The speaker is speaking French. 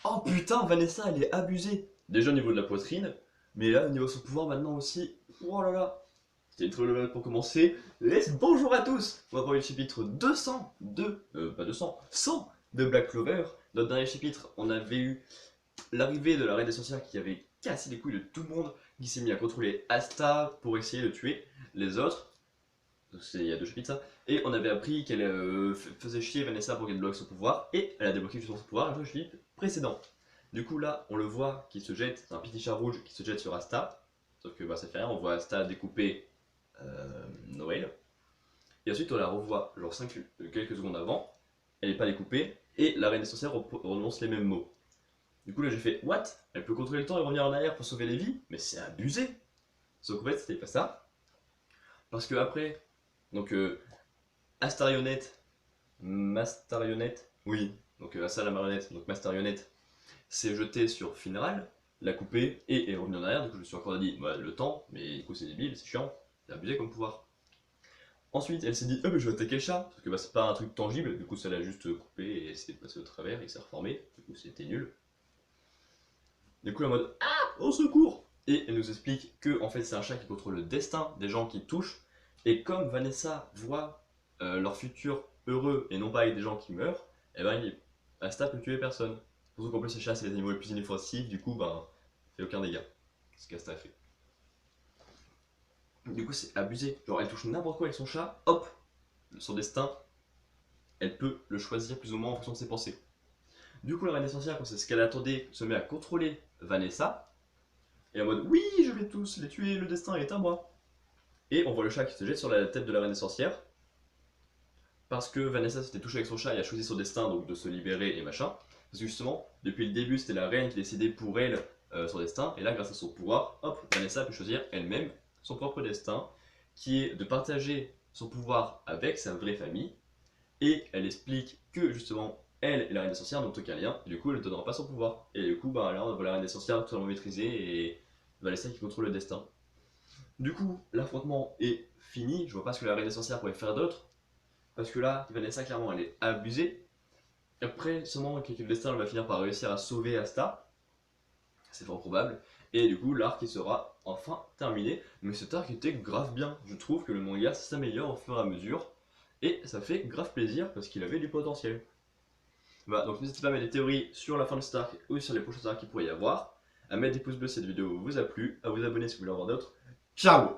Oh putain, Vanessa, elle est abusée. Déjà au niveau de la poitrine, mais là, au niveau de son pouvoir maintenant aussi. Oh là là. C'était une très bonne nouvelle pour commencer. Bonjour à tous. On va voir le chapitre 200 de... pas 200, 100 de Black Clover. Dans le dernier chapitre, on avait eu l'arrivée de la reine des sorcières qui avait cassé les couilles de tout le monde, qui s'est mis à contrôler Asta pour essayer de tuer les autres. C'est il y a deux chapitres ça. Et on avait appris qu'elle faisait chier Vanessa pour qu'elle débloque son pouvoir, et elle a débloqué justement son pouvoir dans le chapitre précédent. Du coup là, on le voit qui se jette, c'est un petit chat rouge qui se jette sur Asta, sauf que bah, ça fait rien, on voit Asta découper Noël, et ensuite on la revoit genre quelques secondes avant, elle n'est pas découpée, et la reine des sorcières renonce les mêmes mots. Du coup là j'ai fait what? Elle peut contrôler le temps et revenir en arrière pour sauver les vies? Mais c'est abusé! Sauf qu'en fait c'était pas ça, parce que après, donc Astarionette, Mastarionette, oui, donc Assa la marionnette, donc Mastarionette, s'est jetée sur Finral, l'a coupé et est revenu en arrière. Du coup, je me suis encore dit, bah, le temps, mais du coup, c'est débile, c'est chiant, c'est abusé comme pouvoir. Ensuite, elle s'est dit, mais je vais attaquer le chat, parce que bah, c'est pas un truc tangible, du coup, ça l'a juste coupé et c'est passé au travers, il s'est reformé, du coup, c'était nul. Du coup, en mode, ah, au secours! Et elle nous explique que, en fait, c'est un chat qui contrôle le destin des gens qui touchent, et comme Vanessa voit leur futur heureux et non pas avec des gens qui meurent, et ben Asta peut tuer personne. Surtout qu'en plus les chats c'est les animaux les plus inoffensifs, du coup ben fait aucun dégât. C'est ce qu'Asta a fait. Du coup c'est abusé. Genre elle touche n'importe quoi avec son chat, hop, son destin, elle peut le choisir plus ou moins en fonction de ses pensées. Du coup la reine des sorcières, quand c'est ce qu'elle attendait, se met à contrôler Vanessa, et en mode oui je vais tous les tuer, le destin est à moi. Et on voit le chat qui se jette sur la tête de la reine des sorcières, parce que Vanessa s'était touchée avec son chat et a choisi son destin, donc de se libérer et machin. Parce que justement, depuis le début, c'était la reine qui décidait pour elle son destin, et là, grâce à son pouvoir, hop, Vanessa peut choisir elle-même son propre destin, qui est de partager son pouvoir avec sa vraie famille, et elle explique que justement, elle et la reine des sorcières n'ont aucun lien, et du coup, elle ne donnera pas son pouvoir. Et du coup, bah, là, on voit la reine des sorcières totalement maîtrisée, et Vanessa qui contrôle le destin. Du coup, l'affrontement est fini, je vois pas ce que la reine des sorcières pourrait faire d'autre, parce que là, Vanessa, clairement, elle est abusée. Après, sûrement, avec le destin, elle va finir par réussir à sauver Asta. C'est fort probable. Et du coup, l'arc, il sera enfin terminé. Mais cet arc était grave bien. Je trouve que le manga s'améliore au fur et à mesure. Et ça fait grave plaisir parce qu'il avait du potentiel. Voilà, donc n'hésitez pas à mettre des théories sur la fin de cet arc ou sur les prochains arcs qu'il pourrait y avoir. À mettre des pouces bleus si cette vidéo vous a plu. À vous abonner si vous voulez en voir d'autres. Ciao!